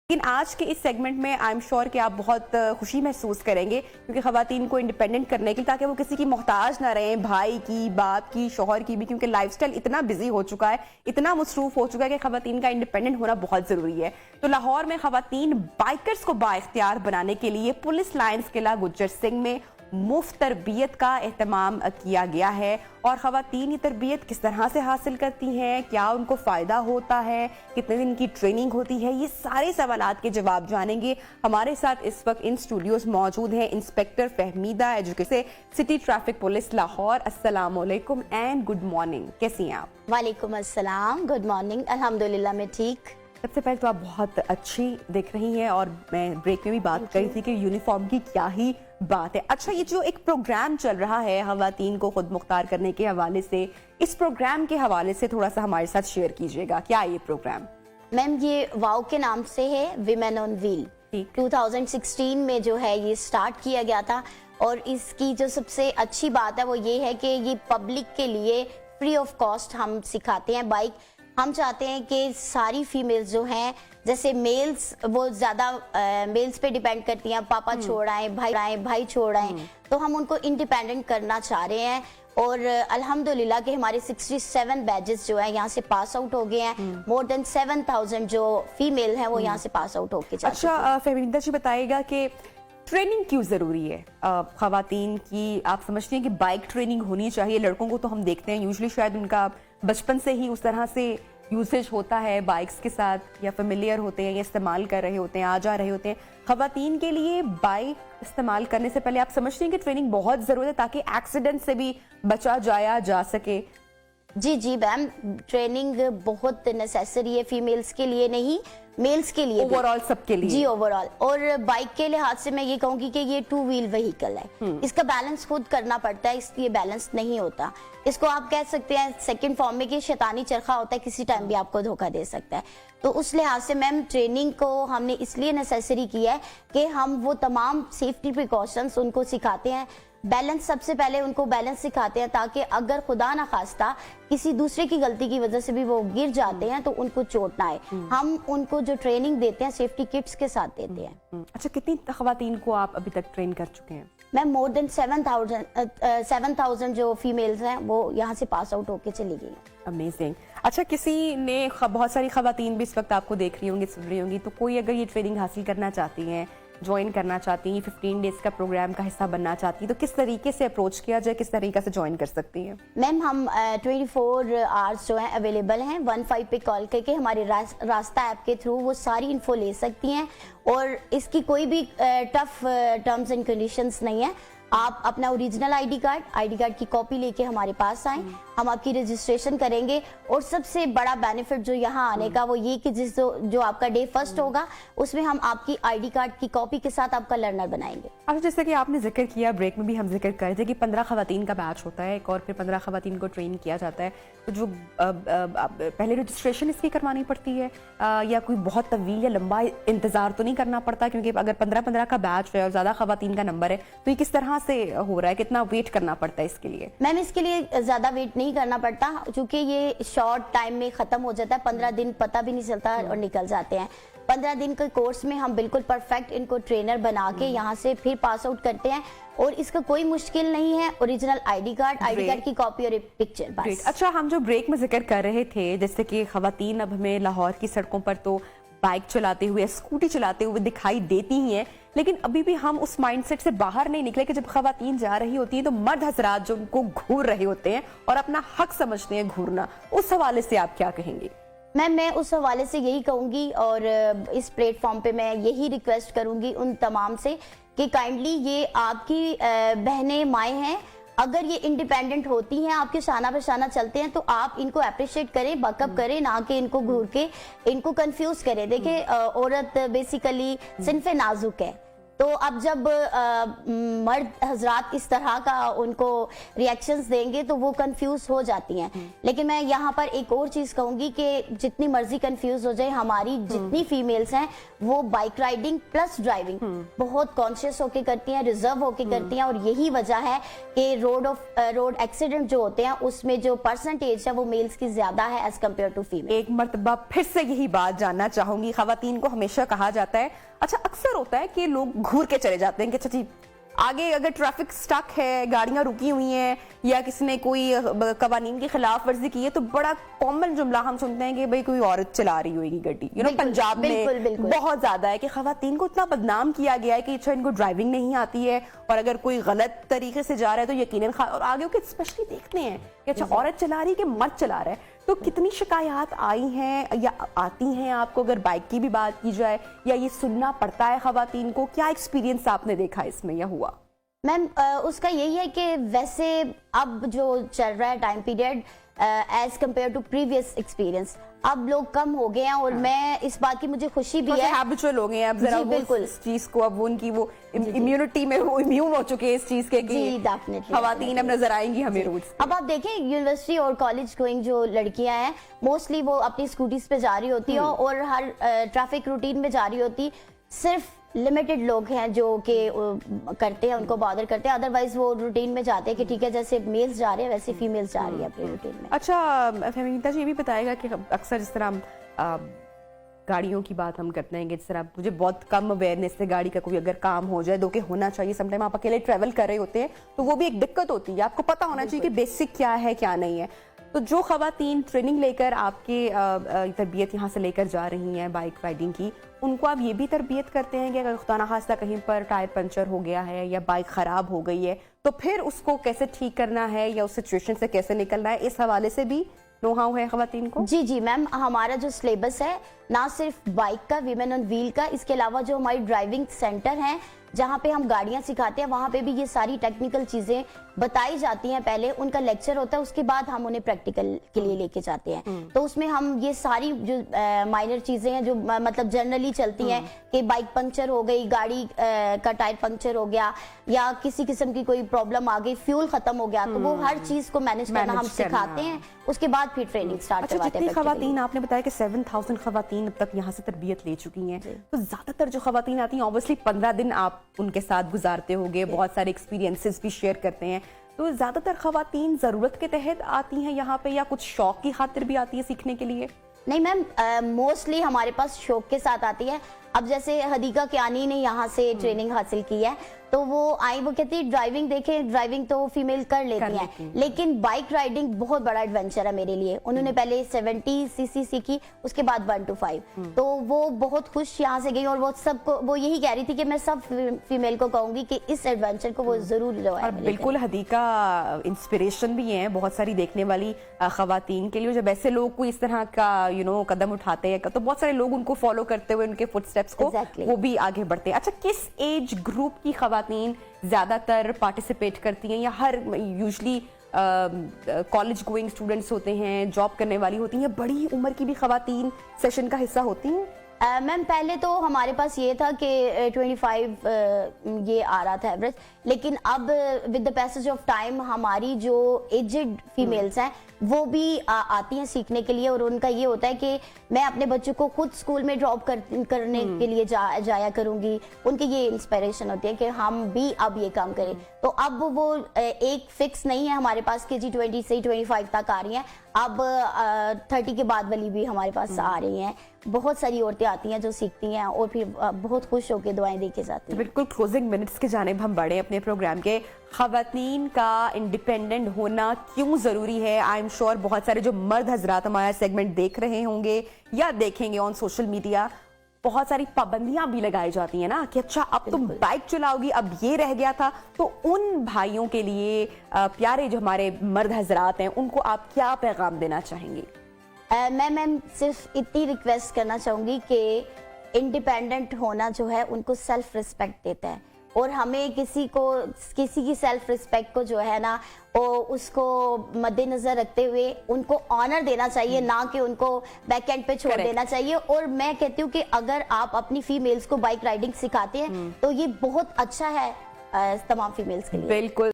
لیکن آج کے اس سیگمنٹ میں آئی ایم شیور کہ آپ بہت خوشی محسوس کریں گے کیونکہ خواتین کو انڈیپینڈنٹ کرنے کے لیے تاکہ وہ کسی کی محتاج نہ رہیں، بھائی کی، باپ کی، شوہر کی بھی، کیونکہ لائف سٹائل اتنا بزی ہو چکا ہے، اتنا مصروف ہو چکا ہے کہ خواتین کا انڈیپینڈنٹ ہونا بہت ضروری ہے۔ تو لاہور میں خواتین بائکرز کو بااختیار بنانے کے لیے پولیس لائنز قلعہ گجر سنگھ میں مفت تربیت کا اہتمام کیا گیا ہے، اور خواتین یہ تربیت کس طرح سے حاصل کرتی ہیں، کیا ان کو فائدہ ہوتا ہے، کتنے دن کی ٹریننگ ہوتی ہے، یہ سارے سوالات کے جواب جانیں گے۔ ہمارے ساتھ اس وقت ان اسٹوڈیوز موجود ہیں inspector Fahmida education city traffic police Lahore. السلام علیکم اینڈ گڈ مارننگ، کیسی ہیں آپ؟ وعلیکم السلام، گڈ مارننگ، الحمدللہ میں ٹھیک۔ سب سے پہلے تو آپ بہت اچھی دیکھ رہی ہیں، اور میں بریک میں بھی بات کر رہی تھی کہ یونیفارم کی کیا ہی بات ہے۔ اچھا، یہ جو ایک پروگرام چل رہا ہے خواتین کو خود مختار کرنے کے حوالے سے، اس پروگرام کے حوالے سے تھوڑا سا ہمارے ساتھ شیئر کیجیے گا، کیا یہ پروگرام؟ میم یہ واؤ کے نام سے ہے، ویمن آن ویل۔ 2016 میں جو ہے یہ سٹارٹ کیا گیا تھا، اور اس کی جو سب سے اچھی بات ہے وہ یہ ہے کہ یہ پبلک کے لیے فری آف کاسٹ ہم سکھاتے ہیں بائک۔ ہم چاہتے ہیں کہ ساری فیمیلز جو ہیں، جیسے میلز وہ زیادہ میلز پہ ڈیپینڈ کرتی ہیں، پاپا چھوڑ آئیں، بھائی چھوڑ آئیں، تو ہم ان کو انڈیپینڈنٹ کرنا چاہ رہے ہیں۔ اور الحمدللہ کہ ہمارے 67 بیجز جو ہیں یہاں سے پاس آؤٹ ہو گئے ہیں، مور دین 7000 جو فیمیل ہیں وہ یہاں سے پاس آؤٹ ہو کے جا چکے ہیں۔ اچھا فہمیدہ جی، بتائیے گا کہ ٹریننگ کیوں ضروری ہے خواتین کی؟ آپ سمجھتے ہیں کہ بائک ٹریننگ ہونی چاہیے؟ لڑکوں کو تو ہم دیکھتے ہیں یوزلی شاید ان کا بچپن سے ہی اس طرح سے یوزیج ہوتا ہے بائکس کے ساتھ، یا فیملیئر ہوتے ہیں، یا استعمال کر رہے ہوتے ہیں، آ جا رہے ہوتے ہیں۔ خواتین کے لیے بائک استعمال کرنے سے پہلے آپ سمجھتے ہیں کہ ٹریننگ بہت ضروری ہے تاکہ ایکسیڈنٹ سے بھی بچا جایا جا سکے؟ جی میم، ٹریننگ بہت نیسیسری ہے، فیمیلز کے لیے نہیں، میلز کے لیے، اوور آل سب کے لیے۔ G over all. اور بائک کے لحاظ سے میں یہ کہوں گی کہ یہ 2 وہیل وہیکل ہے، اس کا بیلنس خود کرنا پڑتا ہے، اس لیے بیلنس نہیں ہوتا۔ اس کو آپ کہہ سکتے ہیں سیکنڈ فارم میں کہ شیطانی چرخہ ہوتا ہے، کسی ٹائم بھی آپ کو دھوکہ دے سکتا ہے۔ تو اس لحاظ سے میم ٹریننگ کو ہم نے اس لیے نیسیسری کی ہے کہ ہم وہ تمام سیفٹی پریکاشنز ان کو سکھاتے ہیں۔ بیلنس سب سے پہلے ان کو بیلنس سکھاتے ہیں تاکہ اگر خدا نہ خواستہ کسی دوسرے کی غلطی کی وجہ سے بھی وہ گر جاتے ہیں تو ان کو چوٹ نہ آئے۔ ہم ان کو جو ٹریننگ دیتے ہیں سیفٹی کٹس کے ساتھ دیتے ہیں۔ اچھا، کتنی خواتین کو آپ ابھی تک ٹرین کر چکے ہیں؟ میم مور دین 7000 جو فیمیلز ہیں وہ یہاں سے پاس آؤٹ ہو کے چلی گئی ہیں۔ امیزنگ۔ اچھا، کسی نے بہت ساری خواتین بھی اس وقت آپ کو دیکھ رہی ہوں گی، سن رہی ہوں گی، تو کوئی اگر یہ ٹریننگ حاصل کرنا چاہتی ہیں، جوائن کرنا چاہتی ہیں، 15 ڈیز کا پروگرام کا حصہ بننا چاہتی ہیں، تو کس طریقے سے اپروچ کیا جائے، کس طریقے سے جوائن کر سکتی ہیں؟ میم ہم 24 آورس جو ہیں اویلیبل ہیں، 15 پہ کال کر کے ہمارے راستہ ایپ کے تھرو وہ ساری انفو لے سکتی ہیں، اور اس کی کوئی بھی ٹف ٹرمز اینڈ کنڈیشنز نہیں ہے۔ آپ اپنا اوریجنل آئی ڈی کارڈ کی کاپی لے کے ہمارے پاس آئیں، ہم آپ کی رجسٹریشن کریں گے۔ اور سب سے بڑا بینیفٹ جو یہاں آنے کا وہ یہ کہ جو آپ کا ڈے فرسٹ ہوگا اس میں ہم آپ کی آئی ڈی کارڈ کی کاپی کے ساتھ آپ کا لرنر بنائیں گے۔ اچھا، جیسے کہ آپ نے ذکر کیا، بریک میں بھی ہم ذکر کر رہے تھے کہ 15 خواتین کا بیچ ہوتا ہے ایک، اور پھر 15 خواتین کو ٹرین کیا جاتا ہے، تو جو پہلے رجسٹریشن اس کی کروانی پڑتی ہے، یا کوئی بہت طویل یا لمبا انتظار تو نہیں کرنا پڑتا؟ کیونکہ اگر 15 کا بیچ ہے اور زیادہ خواتین کا نمبر ہے تو یہ کس طرح سے ہو رہا ہے، کتنا ویٹ کرنا پڑتا ہے اس کے لیے؟ میم اس کے لیے زیادہ ویٹ نہیں کرنا پڑتا، چونکہ یہ شارٹ ٹائم میں ختم ہو جاتا ہے، 15 دن پتہ بھی نہیں چلتا اور نکل جاتے ہیں۔ 15 دن کے کورس میں ہم بالکل پرفیکٹ ان کو ٹرینر بنا کے یہاں سے پھر پاس آؤٹ کرتے ہیں، اور اس کا کوئی مشکل نہیں ہے۔ اوریجنل آئی ڈی کارڈ کی کاپی اور ایک پکچر بس۔ اچھا، ہم جو بریک میں ذکر کر رہے تھے جیسے کہ خواتین اب ہمیں لاہور کی سڑکوں پر تو بائک چلاتے ہوئے، اسکوٹی چلاتے ہوئے دکھائی دیتی ہی ہیں، لیکن ابھی بھی ہم اس مائنڈ سیٹ سے باہر نہیں نکلے کہ جب خواتین جا رہی ہوتی ہیں تو مرد حضرات جو ان کو گھور رہے ہوتے ہیں اور اپنا حق سمجھتے ہیں گھورنا، اس حوالے سے آپ کیا کہیں گی؟ میں اس حوالے سے یہی کہوں گی، اور اس پلیٹ فارم پہ میں یہی ریکویسٹ کروں گی ان تمام سے کہ کائنڈلی یہ آپ کی بہنیں مائیں ہیں، اگر یہ انڈیپینڈنٹ ہوتی ہیں، آپ کے شانہ بہ شانہ چلتے ہیں، تو آپ ان کو اپریشیٹ کریں، بیک اپ کریں، نہ کہ ان کو گھور کے ان کو کنفیوز کریں۔ دیکھیں عورت بیسیکلی صنف نازک ہے، تو اب جب مرد حضرات اس طرح کا ان کو ریئیکشنز دیں گے تو وہ کنفیوز ہو جاتی ہیں. لیکن میں یہاں پر ایک اور چیز کہوں گی کہ جتنی مرضی کنفیوز ہو جائے, ہماری جتنی فیمیلز ہیں وہ بائک رائڈنگ پلس ڈرائیونگ بہت کانشیس ہو کے کرتی ہیں, ریزرو ہو کے کرتی ہیں, اور یہی وجہ ہے کہ روڈ ایکسیڈنٹ جو ہوتے ہیں اس میں جو پرسنٹیج ہے وہ میلز کی زیادہ ہے ایز کمپیئر ٹو فیمیل. ایک مرتبہ پھر سے یہی بات جاننا چاہوں گی, خواتین کو ہمیشہ کہا جاتا ہے, اچھا اکثر ہوتا ہے کہ لوگ گھور کے چلے جاتے ہیں کہ اچھا جی آگے اگر ٹریفک سٹک ہے, گاڑیاں رکی ہوئی ہیں, یا کسی نے کوئی قوانین کی خلاف ورزی کی ہے, تو بڑا کامن جملہ ہم سنتے ہیں کہ بھئی کوئی عورت چلا رہی ہوئے گی گاڑی. پنجاب میں بہت زیادہ ہے کہ خواتین کو اتنا بدنام کیا گیا ہے کہ اچھا ان کو ڈرائیونگ نہیں آتی ہے, اور اگر کوئی غلط طریقے سے جا رہا ہے تو یقیناً, اور آگے کے اسپیشلی دیکھتے ہیں کہ اچھا عورت چلا رہی ہے کہ مرد چلا رہا ہے. تو کتنی شکایات آئی ہیں یا آتی ہیں آپ کو, اگر بائک کی بھی بات کی جائے, یا یہ سننا پڑتا ہے خواتین کو؟ کیا ایکسپیرینس آپ نے دیکھا اس میں یا ہوا؟ میم اس کا یہی ہے کہ ویسے اب جو چل رہا ہے time period as compare to previous experience, اب لوگ کم ہو گئے ہیں, اور میں اس بات کی مجھے خوشی بھی ہے, ہیبچول ہو گئے ہیں اب ذرا بالکل اس چیز کو, اب ان کی وہ امیونٹی میں وہ امیون ہو چکے ہیں اس چیز کے کہ خواتین اب نظر آئیں گی ہمیں روڈ. اب آپ دیکھیں یونیورسٹی اور کالج گوئنگ جو لڑکیاں ہیں موسٹلی وہ اپنی اسکوٹیز پہ جا رہی ہوتی ہیں, اور ہر ٹریفک روٹین میں جا رہی ہوتی, صرف لمیٹڈ لوگ ہیں جو کہ کرتے ہیں, ان کو بادر کرتے ہیں, ادروائز وہ روٹین میں جاتے ہیں کہ ٹھیک ہے جیسے میلز جا رہے ہیں ویسے فیمیلز جا رہی ہے اپنے روٹین میں. اچھا فہمیتا جی یہ بھی بتائے گا کہ اکثر جس طرح گاڑیوں کی بات ہم کرتے ہیں کہ جس طرح مجھے بہت کم اویئرنیس ہے گاڑی کا, کوئی اگر کام ہو جائے دو کہ ہونا چاہیے, سم ٹائم آپ اکیلے ٹریول کر رہے ہوتے ہیں تو وہ بھی ایک دقت ہوتی ہے, آپ کو پتا ہونا چاہیے کہ بیسک کیا ہے کیا نہیں ہے. تو جو خواتین ٹریننگ لے کر آپ کی تربیت یہاں سے لے کر جا رہی ہیں بائک رائڈنگ کی, ان کو آپ یہ بھی تربیت کرتے ہیں کہ اگر خدا نخواستہ کہیں پر ٹائر پنچر ہو گیا ہے یا بائک خراب ہو گئی ہے تو پھر اس کو کیسے ٹھیک کرنا ہے یا اس سچویشن سے کیسے نکلنا ہے, اس حوالے سے بھی نو ہاؤ ہے خواتین کو؟ جی میم, ہمارا جو سلیبس ہے نہ صرف بائک کا, ویمن آن ویل کا, اس کے علاوہ جو ہماری ڈرائیونگ سینٹر ہیں جہاں پہ ہم گاڑیاں سکھاتے ہیں وہاں پہ بھی یہ ساری ٹیکنیکل چیزیں بتائی جاتی ہیں. پہلے ان کا لیکچر ہوتا ہے, اس کے بعد ہم انہیں پریکٹیکل کے لیے لے کے جاتے ہیں. تو اس میں ہم یہ ساری جو مائنر چیزیں ہیں جو مطلب جنرلی چلتی ہیں کہ بائک پنکچر ہو گئی, گاڑی کا ٹائر پنکچر ہو گیا, یا کسی قسم کی کوئی پرابلم آ گئی, فیول ختم ہو گیا, تو وہ ہر چیز کو مینج کرنا ہم سکھاتے ہیں. اس کے بعد پھر ٹریننگ سٹارٹ کرواتے ہیں. خواتین آپ نے بتایا کہ 7000 خواتین اب تک یہاں سے تربیت لے چکی ہیں, تو زیادہ تر جو خواتین آتی ہیں اوبویسلی 15 دن آپ ان کے ساتھ گزارتے ہوگے, بہت سارے ایکسپیرینسز بھی شیئر کرتے ہیں, تو زیادہ تر خواتین ضرورت کے تحت آتی ہیں یہاں پہ یا کچھ شوق کی خاطر بھی آتی ہے سیکھنے کے لیے؟ نہیں میم, موسٹلی ہمارے پاس شوق کے ساتھ آتی ہے. اب جیسے حدیقہ کیانی نے یہاں سے ٹریننگ حاصل کی ہے تو وہ آئی, وہ کہتی ہے ڈرائیونگ دیکھیں, ڈرائیونگ تو فیمیل کر لیتی ہیں, لیکن بائک رائڈنگ بہت بڑا ایڈونچر ہے میرے لیے. انہوں نے پہلے 70 cc سیکھی, اس کے بعد 1 to 5, تو وہ بہت خوش یہاں سے گئی, اور وہ سب کو وہ یہی کہہ رہی تھی کہ میں سب فیمیل کو کہوں گی کہ اس ایڈونچر کو وہ ضرور جو ہے. بالکل حدیقہ انسپریشن بھی ہیں بہت ساری دیکھنے والی خواتین کے لیے. جب ایسے لوگ کوئی اس طرح کا قدم اٹھاتے ہیں تو بہت سارے لوگ ان کو فالو کرتے ہوئے ان کے فٹ سٹیپس کو وہ بھی آگے بڑھتے ہیں. اچھا کس ایج گروپ کی خواتین زیادہ تر پارٹیسپیٹ کرتی ہیں, یا ہر یوزلی کالج گوئنگ اسٹوڈنٹس ہوتے ہیں, جاب کرنے والی ہوتی ہیں, بڑی عمر کی بھی خواتین سیشن کا حصہ ہوتی ہیں؟ میم پہلے تو ہمارے پاس یہ تھا کہ 25 یہ آ رہا تھا ایوریج, لیکن اب with the passage of time ہماری جو ایجڈ فیمیلز ہیں وہ بھی آتی ہیں سیکھنے کے لیے, اور ان کا یہ ہوتا ہے کہ میں اپنے بچوں کو خود اسکول میں ڈراپ کرنے کے لیے جایا کروں گی. ان کی یہ انسپریشن ہوتی ہے کہ ہم بھی اب یہ کام کریں. تو اب وہ ایک فکس نہیں ہے ہمارے پاس کہ جی 20 سے 25 تک آ رہی ہیں, اب 30 کے بعد والی بھی ہمارے پاس آ رہی ہیں. بہت ساری عورتیں آتی ہیں جو سیکھتی ہیں اور پھر بہت خوش ہو کے دعائیں دے کے جاتی ہیں. بالکل کلوزنگ منٹس کے جانب ہم بڑھے اپنے پروگرام کے. خواتین کا انڈیپینڈنٹ ہونا کیوں ضروری ہے؟ آئی ایم شیور بہت سارے جو مرد حضرات ہمارا سیگمنٹ دیکھ رہے ہوں گے یا دیکھیں گے آن سوشل میڈیا, بہت ساری پابندیاں بھی لگائی جاتی ہیں نا کہ اچھا اب تم بائک چلاؤ گی, اب یہ رہ گیا تھا. تو ان بھائیوں کے لیے پیارے جو ہمارے مرد حضرات ہیں ان کو آپ کیا پیغام دینا چاہیں گی؟ میں صرف اتنی ریکویسٹ کرنا چاہوں گی کہ انڈیپینڈنٹ ہونا جو ہے ان کو سیلف ریسپیکٹ دیتا ہے, اور ہمیں کسی کی سیلف رسپیکٹ کو جو ہے نا اس کو مد نظر رکھتے ہوئے ان کو آنر دینا چاہیے، نہ کہ ان کو بیک اینڈ پہ چھوڑ دینا چاہیے. اور میں کہتی ہوں کہ اگر آپ اپنی فیمیلز کو بائک رائڈنگ سکھاتے ہیں تو یہ بہت اچھا ہے تمام فیمیلز کے لیے. بالکل.